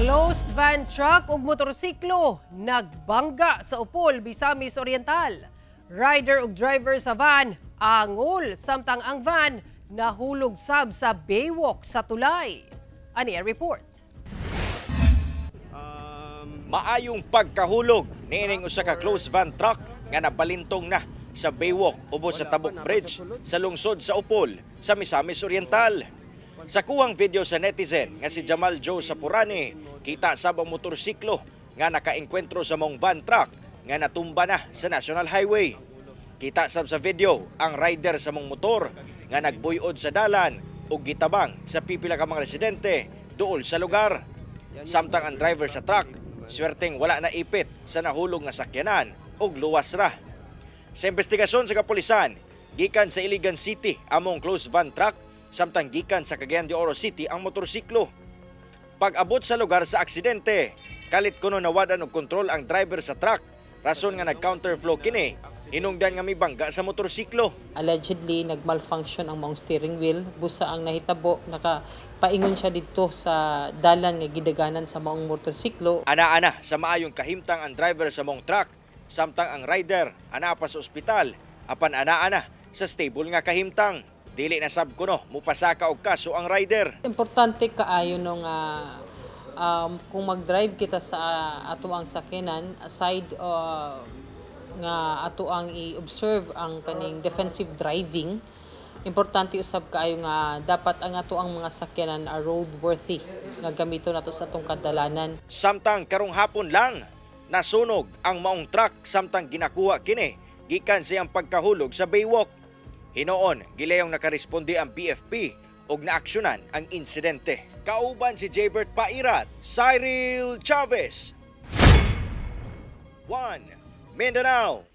Closed van truck ug motorsiklo nagbangga sa Upol, Misamis Oriental. Rider ug driver sa van angol samtang ang van nahulog sab sa baywalk sa tulay. Ani ang report. Maayong pagkahulog niining usa ka closed van truck nga nabalintong na sa baywalk ubos sa Tabok Bridge sa lungsod sa Upol sa Misamis Oriental. Sa kuwang video sa netizen nga si Jamal Joe Sapurani, kita sab ang motorsiklo nga nakaengkwentro sa mong van truck nga natumba na sa National Highway. Kita sab sa video ang rider sa mong motor nga nagbuyod sa dalan ug gitabang sa pipila ka mga residente duol sa lugar. Samtang ang driver sa truck, swerteng wala na ipit sa nahulog nga sakyanan ug luwas ra. Sa investigasyon sa kapulisan, gikan sa Iligan City among closed van truck, samtang gikan sa Cagayan de Oro City ang motorsiklo. Pag-abot sa lugar sa aksidente, kalit kuno nawadan og kontrol ang driver sa truck, rason nga nag-counterflow kini, hinungdan nga mibangga sa motorsiklo. Allegedly, nag-malfunction ang maong steering wheel, busa ang nahitabo, nakapaingon siya dito sa dalan nga gidaganan sa maong motorsiklo. Ana-ana sa maayong kahimtang ang driver sa maong truck, samtang ang rider ana pa sa ospital, apan ana-ana sa stable nga kahimtang. Dili na sab kuno mupasaka og kaso ang rider. Importante kaayo nung kung mag-drive kita sa ato ang sakyanan, aside nga ato ang i-observe ang kaning defensive driving, importante usab kaayo nga dapat ang ato ang mga sakyanan are roadworthy nga gamito nato sa atong kadalanan. Samtang karong hapon lang nasunog ang maong truck samtang ginakuha kini gikan siyang pagkahulog sa baywalk. Hinoon, gilayong nakaresponde ang BFP ug naaksyonan ang insidente. Kauban si Jaybert Pairat, Cyril Chavez. 1 Mindanao.